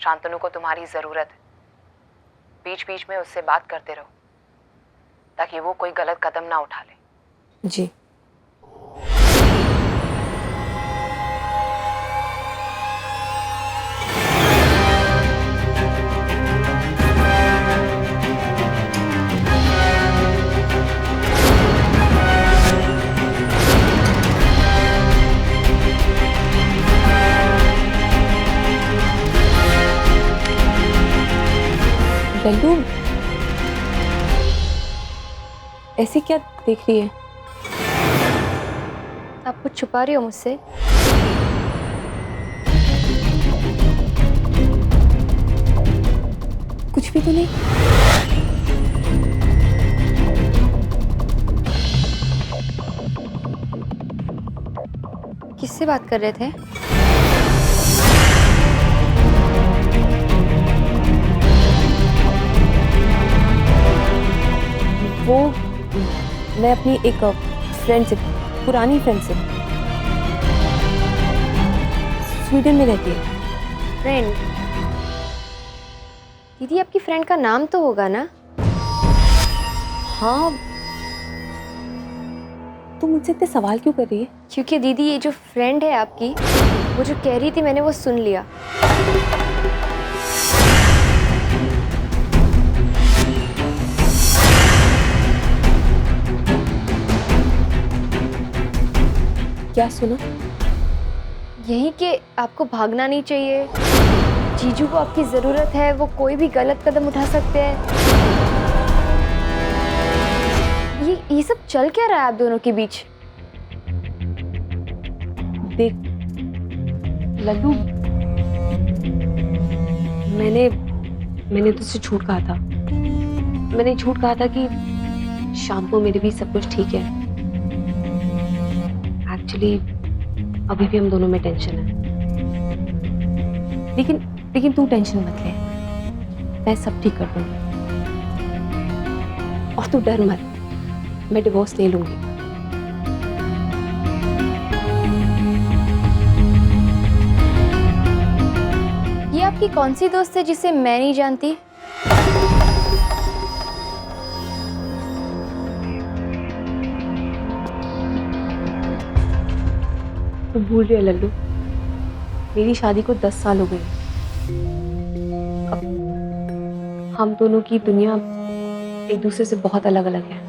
शांतनु को तुम्हारी ज़रूरत है। बीच बीच में उससे बात करते रहो ताकि वो कोई गलत कदम ना उठा ले। जी। लल्लू, ऐसी क्या देख रही है? आप कुछ छुपा रही हो मुझसे? कुछ भी तो नहीं। किससे बात कर रहे थे? वो मैं अपनी एक फ्रेंड से, पुरानी फ्रेंड से, स्वीडन में रहती है। फ्रेंड? दीदी, आपकी फ्रेंड का नाम तो होगा ना? हाँ, तुम मुझसे इतने सवाल क्यों कर रही है? क्योंकि दीदी, ये जो फ्रेंड है आपकी, वो जो कह रही थी मैंने वो सुन लिया। क्या सुना? यही कि आपको भागना नहीं चाहिए, जीजू को आपकी जरूरत है, वो कोई भी गलत कदम उठा सकते हैं। ये सब चल क्या रहा है आप दोनों के बीच? देख लल्लू, मैंने तुझसे झूठ कहा था। मैंने झूठ कहा था कि शाम को मेरे भी सब कुछ ठीक है। एक्चुअली अभी भी हम दोनों में टेंशन है। लेकिन तू टेंशन मत ले, मैं सब ठीक कर दूंगी। और तू डर मत, मैं डिवोर्स ले लूंगी। ये आपकी कौन सी दोस्त है जिसे मैं नहीं जानती? तू भूल रही है लल्लू, मेरी शादी को 10 साल हो गए। अब हम दोनों की दुनिया एक दूसरे से बहुत अलग अलग है।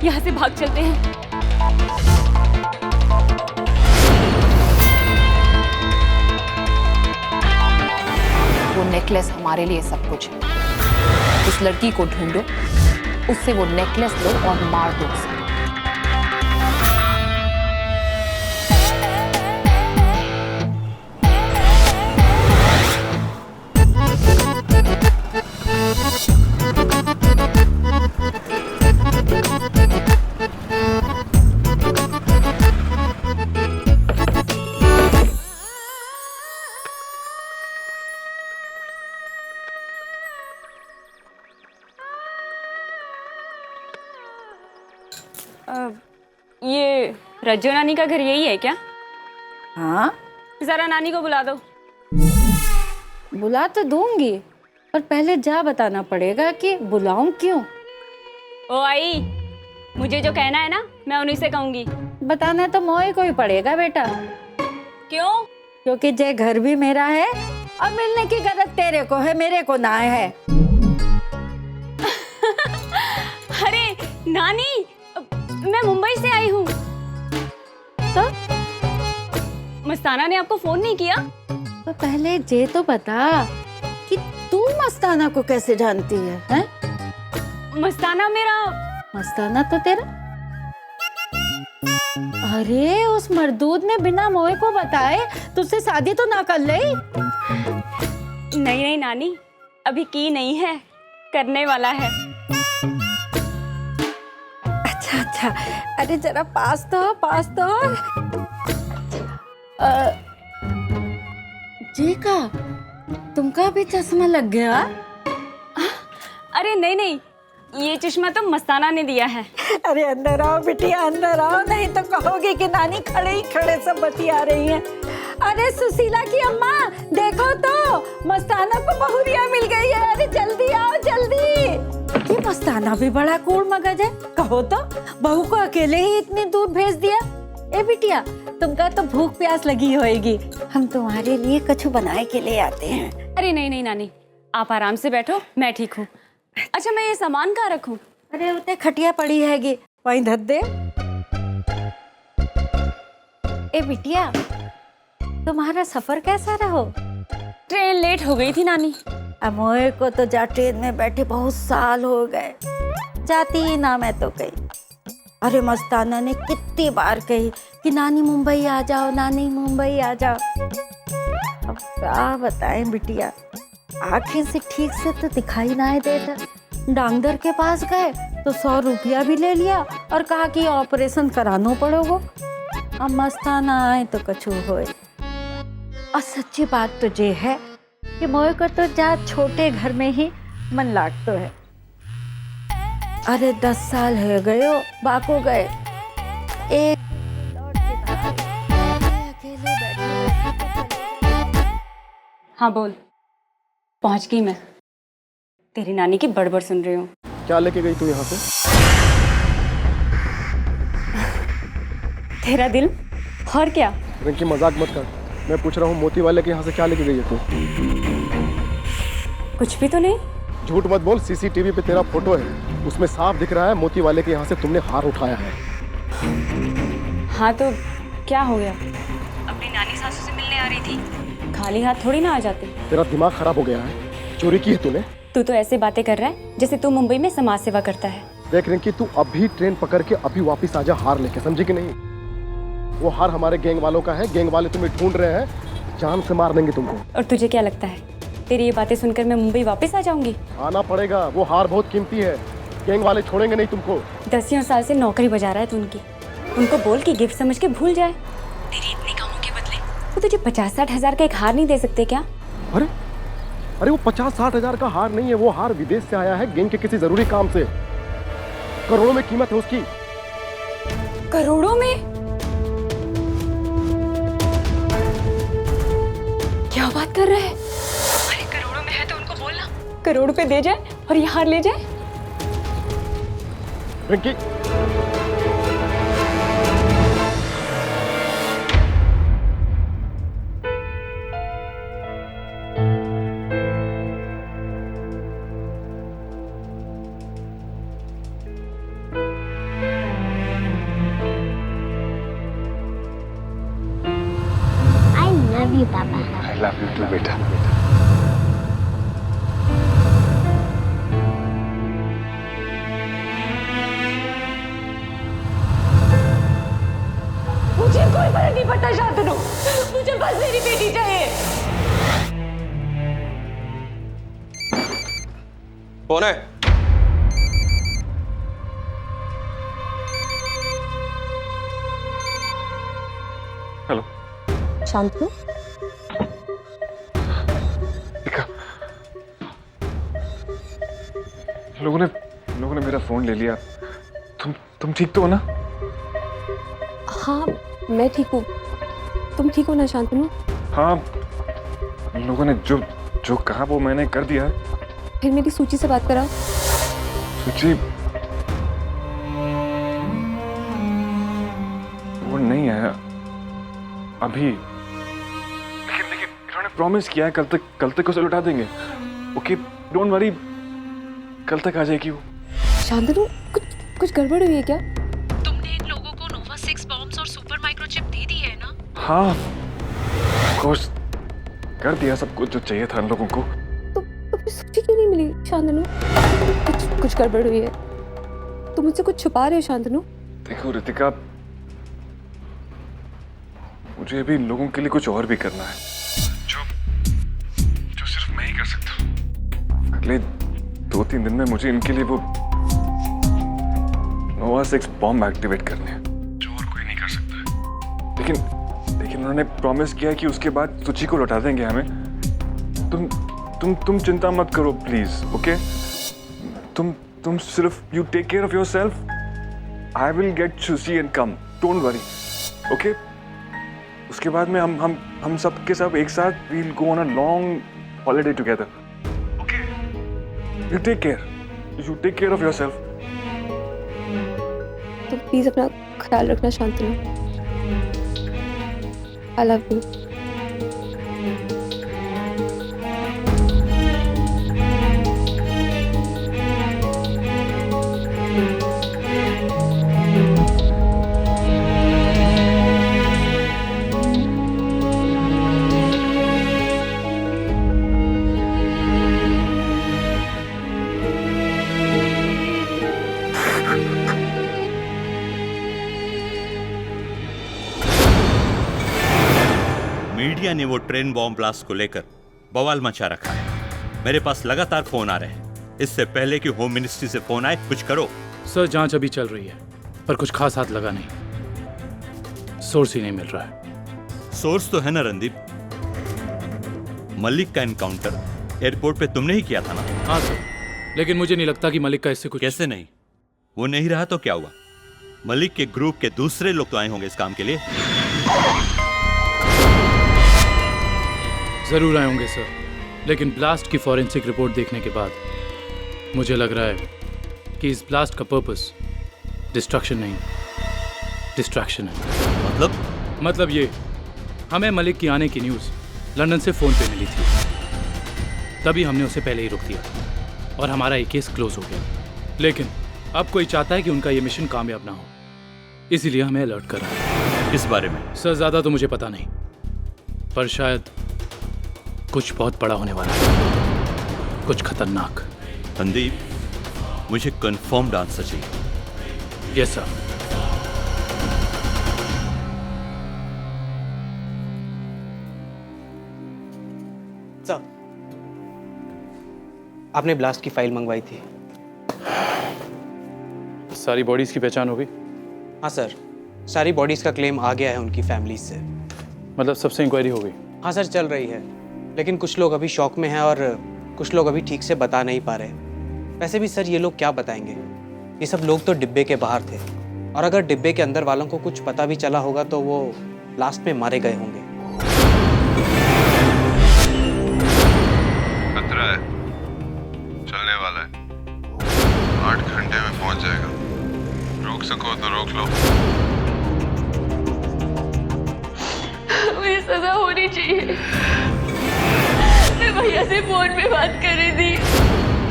यहाँ से भाग चलते हैं। वो नेकलेस हमारे लिए सब कुछ है। उस लड़की को ढूंढो, उससे वो नेकलेस लो और मार दो उसे। ये रज्जो नानी का घर यही है क्या? हाँ, जरा नानी को बुला दो। बुला तो दूंगी, पर पहले जा बताना पड़ेगा कि बुलाऊं क्यों। ओ आई, मुझे जो कहना है ना मैं उन्हीं से कहूंगी। बताना तो मोए को ही पड़ेगा बेटा। क्यों? क्योंकि जे घर भी मेरा है और मिलने की गरज तेरे को है, मेरे को ना है। अरे नानी, मैं मुंबई से आई हूँ। तो मस्ताना ने आपको फोन नहीं किया? तो पहले जे तो बता कि तू मस्ताना को कैसे जानती है, हैं? मस्ताना मेरा मस्ताना तो तेरा, अरे उस मर्दूद ने बिना मोए को बताए तुझसे शादी तो ना कर ली। नहीं नहीं नानी, अभी की नहीं है, करने वाला है। अच्छा अच्छा बेटा, अरे जरा पास तो जी का तुमका भी चश्मा लग गया? अरे नहीं नहीं, ये चश्मा तो मस्ताना ने दिया है। अरे अंदर आओ बिटिया, अंदर आओ, नहीं तो कहोगे कि नानी खड़े ही खड़े सब बतिया रही हैं। अरे सुशीला की अम्मा, देखो तो मस्ताना को बहुरिया मिल गई है। अरे जल्दी आओ जल्दी। ये मस्ताना भी बड़ा कूड़ मगज है। कहो तो बहू को अकेले ही इतनी दूर भेज दिया। ए बिटिया, तुमका तो भूख प्यास लगी होएगी, हम तुम्हारे लिए कछु बनाए के ले आते हैं। अरे नहीं नहीं नानी, आप आराम से बैठो, मैं ठीक हूँ। अच्छा, मैं ये सामान कहाँ रखूँ? अरे उतने खटिया पड़ी हैगी, वहीं धर दे। ए बिटिया, तुम्हारा सफर कैसा रहो? ट्रेन लेट हो गई थी नानी। अमोए को तो जा ट्रेन में बैठे बहुत साल हो गए, जाती ही ना मैं तो गई। अरे मस्ताना ने कितनी बार कही कि नानी मुंबई आ जाओ, नानी मुंबई आ जाओ। अब क्या बताएं बिटिया, आखिर से ठीक से तो दिखाई ना देता। डॉक्टर के पास गए तो 100 रुपया भी ले लिया और कहा कि ऑपरेशन कराना पड़ेगा। अब मस्ताना आए तो कछु होए। और सच्ची बात तो ये है कि मोए को तो जा छोटे घर में ही मन लागतो है। अरे 10 साल है गयो बाको गए, एक अकेले बैठे। हाँ बोल, पहुँच गई मैं। तेरी नानी की बड़बड़ सुन रही हूँ। क्या लेके गई तू यहाँ से? तेरा दिल और क्या? रिंकी मजाक मत कर, मैं पूछ रहा हूँ मोती वाले के यहाँ से क्या लेके गई है तू? कुछ भी तो नहीं। झूठ मत बोल, सीसीटीवी पे तेरा फोटो है, उसमें साफ दिख रहा है मोती वाले के यहाँ से तुमने हार उठाया है। हाँ तो क्या हो गया? अपनी नानी सासू से मिलने आ रही थी, खाली हाथ थोड़ी ना आ जाती। तेरा दिमाग खराब हो गया है, चोरी की है तूने। तू तो ऐसे बातें कर रहा है जैसे तू मुंबई में समाज सेवा करता है। देख रिंकी, तू अभी ट्रेन पकड़ के अभी वापस आजा हार लेके, समझी कि नहीं? वो हार हमारे गैंग वालों का है, गैंग वाले तुम्हें ढूंढ रहे हैं, जान से मार देंगे तुमको। और तुझे क्या लगता है तेरी ये बातें सुनकर मैं मुंबई वापस आ जाऊंगी? आना पड़ेगा, वो हार बहुत कीमती है, गैंग वाले छोड़ेंगे नहीं तुमको। 10 साल से नौकरी बजा रहा है तू उनकी, उनको बोल कि गिफ्ट समझ के भूल जाए। तेरी इतनी कामों के बदले वो तुझे 50-60 हजार का एक हार नहीं दे सकते क्या? अरे अरे वो 50-60 हजार का हार नहीं है, वो हार विदेश से आया है गैंग के किसी जरूरी काम से। करोड़ों में कीमत है उसकी। करोड़ों में? क्या बात कर रहे हैं? अरे करोड़ों में है तो उनको बोलना करोड़ रुपए दे जाए और ये हार ले जाए। Rinki, love you, Papa. I love you too, बेटा। मुझे कोई फर्क नहीं पड़ता शांतनु, मुझे बस मेरी बेटी चाहिए। कौन है? हेलो शांतनु, लोगों ने मेरा फोन ले लिया। तुम ठीक तो हो ना? हाँ मैं ठीक हूँ, तुम ठीक हो ना शांतनु? हाँ, लोगों ने जो कहा वो मैंने कर दिया। फिर मेरी सूची से बात करा। सूची वो नहीं है अभी, लेकिन इन्होंने प्रॉमिस किया है कल तक उसे लौटा देंगे। ओके डोंट वरी, कल तक आ जाएगी वो। शांतनु, कुछ गड़बड़ हुई है क्या? तुमने इन लोगों को नोवा 6 बॉम्ब्स और सुपर माइक्रोचिप दे दी है ना? हाँ, ऑफ कोर्स कर दिया सब कुछ जो चाहिए था इन लोगों को। तो फिर सूची क्यों नहीं मिली शांतनु? कुछ गड़बड़ हुई है, तुम मुझसे कुछ छुपा रहे हो शांतनु? देखो रितिका, मुझे अभी लोगों के लिए कुछ और भी करना है जो सिर्फ मैं ही कर सकता हूँ। अगले 2-3 दिन में मुझे इनके लिए वो नोवा 6 बॉम्ब एक्टिवेट करने हैं, जो और कोई नहीं कर सकता। लेकिन उन्होंने प्रॉमिस किया कि उसके बाद सुची को लौटा देंगे हमें। तुम चिंता मत करो प्लीज, ओके? तुम सिर्फ you take care of yourself. I will get Suchi and come, don't worry, okay? उसके बाद में हम सब के सब एक साथ will go on a long holiday together, okay? You take care of yourself. तो प्लीज अपना ख्याल रखना Shantanu. I love you. Media ने वो ट्रेन बॉम्ब ब्लास्ट को लेकर बवाल मचा रखा है। मेरे पास लगातार फोन आ रहे हैं। इससे पहले कि होम मिनिस्ट्री से फोन आए, कुछ करो। सर, जांच अभी चल रही है, पर कुछ खास हाथ लगा नहीं। सोर्स ही नहीं मिल रहा है। सोर्स तो है ना रणदीप। मलिक का एनकाउंटर एयरपोर्ट पे तुमने ही किया था ना? हाँ सर, लेकिन मुझे नहीं लगता कि मलिक का इससे कुछ। कैसे नहीं? वो नहीं रहा तो क्या हुआ? मलिक के ग्रुप के दूसरे लोग तो आए होंगे इस काम के लिए। जरूर आए होंगे सर, लेकिन ब्लास्ट की फॉरेंसिक रिपोर्ट देखने के बाद मुझे लग रहा है कि इस ब्लास्ट का पर्पस डिस्ट्रक्शन नहीं, डिस्ट्रैक्शन है। मतलब ये, हमें मलिक की आने की न्यूज़ लंदन से फ़ोन पे मिली थी, तभी हमने उसे पहले ही रोक दिया और हमारा ये केस क्लोज हो गया। लेकिन अब कोई चाहता है कि उनका ये मिशन कामयाब ना हो, इसीलिए हमें अलर्ट कर रहा है। किस बारे में? सर, ज़्यादा तो मुझे पता नहीं, पर शायद कुछ बहुत बड़ा होने वाला है, कुछ खतरनाक। रणदीप, मुझे कंफर्म्ड आंसर चाहिए। Yes sir. सर, आपने ब्लास्ट की फाइल मंगवाई थी। सारी बॉडीज की पहचान हो गई? हाँ सर, सारी बॉडीज का क्लेम आ गया है उनकी फैमिली से। मतलब सबसे इंक्वायरी हो गई? हाँ सर, चल रही है, लेकिन कुछ लोग अभी शॉक में हैं और कुछ लोग अभी ठीक से बता नहीं पा रहे। वैसे भी सर, ये लोग क्या बताएंगे? ये सब लोग तो डिब्बे के बाहर थे, और अगर डिब्बे के अंदर वालों को कुछ पता भी चला होगा तो वो लास्ट में मारे गए होंगे। खतरा है, चलने वाला है, 8 घंटे में पहुंच जाएगा। रोक सको तो रोक लो। मुझे सजा होनी चाहिए। मैं भैया से फोन पे बात कर रही थी,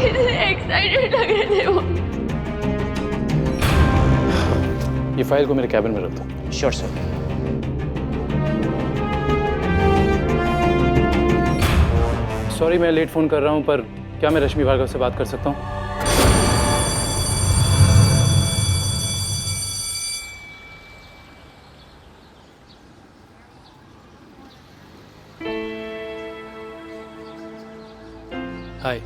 इतने एक्साइटेड लग रहे थे वो। ये फाइल को मेरे कैबिन में रख दो। Sure sir. सॉरी मैं लेट फोन कर रहा हूँ, पर क्या मैं रश्मि भार्गव से बात कर सकता हूँ? हाय।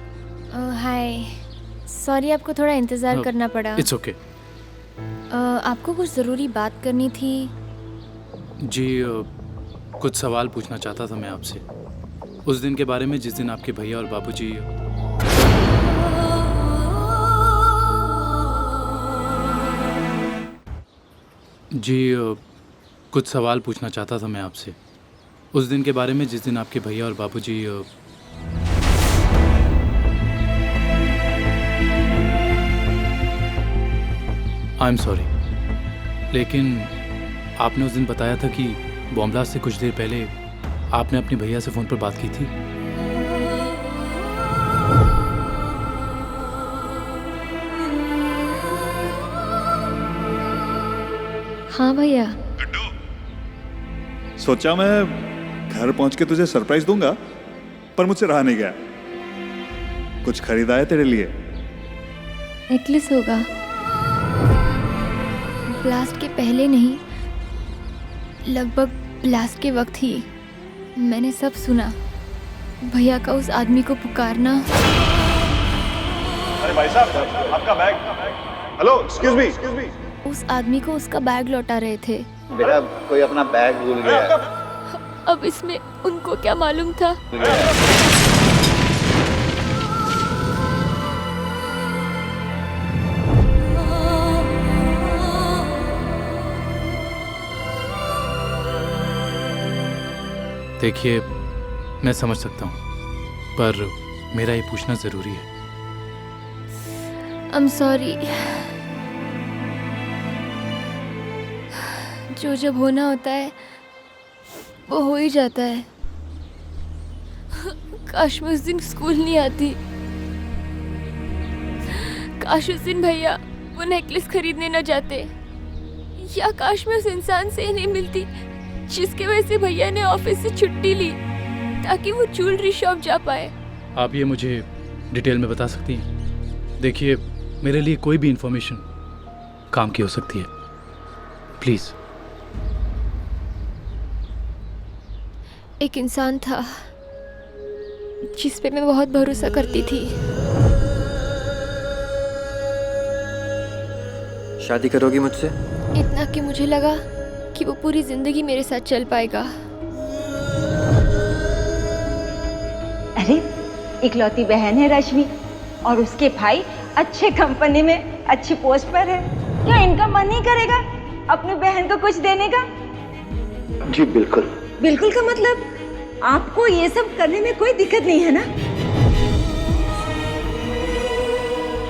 हाय, सॉरी आपको थोड़ा इंतज़ार करना पड़ा। It's okay. आपको कुछ ज़रूरी बात करनी थी। जी, कुछ सवाल पूछना चाहता था मैं आपसे, उस दिन के बारे में जिस दिन आपके भैया और बाबूजी। जी, कुछ सवाल पूछना चाहता था मैं आपसे, उस दिन के बारे में जिस दिन आपके भैया और बाबूजी। आई एम सॉरी, लेकिन आपने उस दिन बताया था कि बॉम्ब ब्लास्ट से कुछ देर पहले आपने अपने भैया से फ़ोन पर बात की थी। हाँ भैया। सोचा मैं घर पहुंच के तुझे सरप्राइज दूंगा, पर मुझसे रहा नहीं गया। कुछ खरीदा है तेरे लिए? नेकलेस होगा। ब्लास्ट के पहले नहीं, लगभग ब्लास्ट के वक्त ही मैंने सब सुना। भैया का उस आदमी को पुकारना। अरे भाई साहब, आपका बैग। Hello, excuse me. उस आदमी को उसका बैग लौटा रहे थे। बेटा कोई अपना बैग भूल गया है। अब इसमें उनको क्या मालूम था? देखिए, मैं समझ सकता हूँ, पर मेरा ये पूछना ज़रूरी है। I'm sorry। जो जब होना होता है वो हो ही जाता है। काश मैं उस दिन स्कूल नहीं आती। काश उस दिन भैया वो नेकलेस खरीदने न जाते, या काश मैं उस इंसान से ही नहीं मिलती जिसके वजह से भैया ने ऑफिस से छुट्टी ली ताकि वो ज्वेलरी शॉप जा पाए। आप ये मुझे डिटेल में बता सकती हैं? देखिए, मेरे लिए कोई भी इंफॉर्मेशन काम की हो सकती है, प्लीज़। एक इंसान था जिस पे मैं बहुत भरोसा करती थी। शादी करोगी मुझसे? इतना कि मुझे लगा कि वो पूरी जिंदगी मेरे साथ चल पाएगा। अरे इकलौती बहन है रश्मि, और उसके भाई अच्छे कंपनी में अच्छी पोस्ट पर है। क्या इनका मन नहीं करेगा अपनी बहन को कुछ देने का? जी बिल्कुल। बिल्कुल का मतलब आपको ये सब करने में कोई दिक्कत नहीं है ना?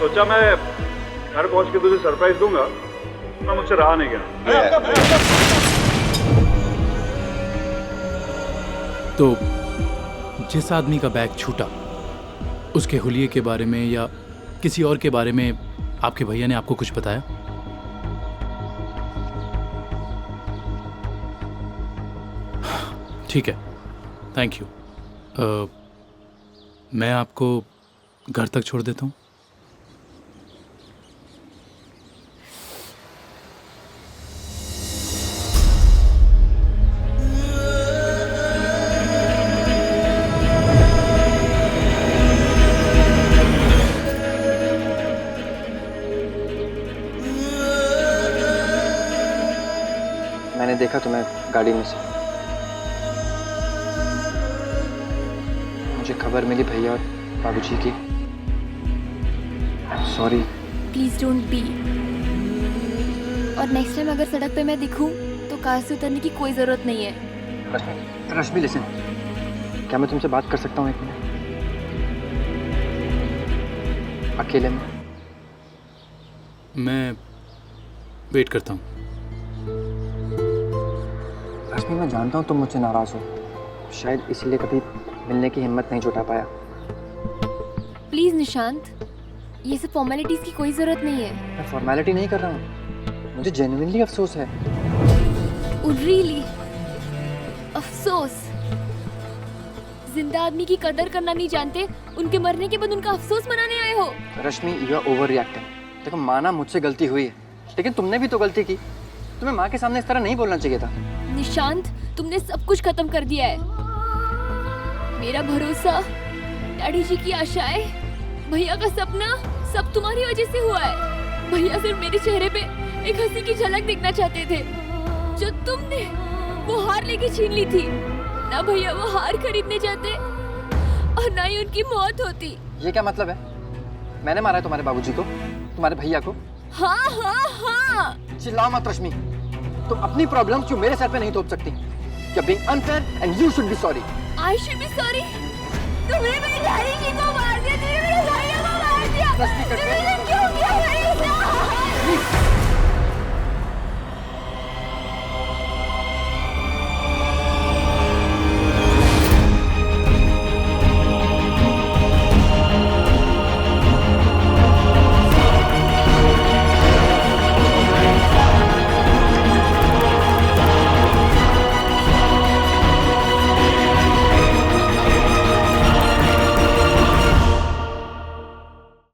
सोचा मैं घर पहुंच के तुझे सरप्राइज दूंगा, मैं मुझसे रहा नहीं गया। तो जिस आदमी का बैग छूटा, उसके हुलिये के बारे में या किसी और के बारे में आपके भैया ने आपको कुछ बताया? ठीक है, थैंक यू। मैं आपको घर तक छोड़ देता हूँ। मैंने देखा तुम्हें गाड़ी में से। मुझे खबर मिली भैया और बाबूजी की। सॉरी। Please don't be. और नेक्स्ट टाइम अगर सड़क पे मैं दिखूं तो कार से उतरने की कोई जरूरत नहीं है। रश्मि लिसन, क्या मैं तुमसे बात कर सकता हूँ 1 मिनट अकेले में? मैं वेट करता हूँ। रश्मि, मैं जानता हूँ तुम मुझसे नाराज हो, शायद इसलिए कभी मिलने की हिम्मत नहीं जुटा पाया। प्लीज निशांत, ये सब फॉर्मेलिटीज की कोई जरूरत नहीं है। मैं फॉर्मेलिटी नहीं कर रहा हूँ, मुझे जेन्युइनली अफसोस है। रियली अफसोस? जिंदा आदमी की कदर करना नहीं जानते, उनके मरने के बाद उनका अफसोस मनाने आए हो? रश्मि, यू आर ओवर रिएक्टिंग। देखो, माना मुझसे गलती हुई है, लेकिन तुमने भी तो गलती की। तुम्हें माँ के सामने इस तरह नहीं बोलना चाहिए था। निशांत, तुमने सब कुछ खत्म कर दिया है। मेरा भरोसा, डैडी जी की आशाएं, भैया का सपना, सब तुम्हारी वजह से हुआ है। भैया सिर्फ मेरे चेहरे पे एक हंसी की झलक देखना चाहते थे, जो तुमने वो हार लेके छीन ली थी। ना भैया वो हार खरीदने जाते और ना ही उनकी मौत होती। ये क्या मतलब है? मैंने मारा है तुम्हारे बाबूजी को, तुम्हारे भैया को? हाँ हाँ हाँ। चिल्लाओ मत रश्मि, तुम अपनी प्रॉब्लम्स क्यों मेरे सर पे नहीं थोप सकती? You're being unfair and you should be sorry. I should be sorry? तुमने मेरी डैडी जी को मार दिया, तुमने मेरे भैया को मार दिया, तुमने क्यों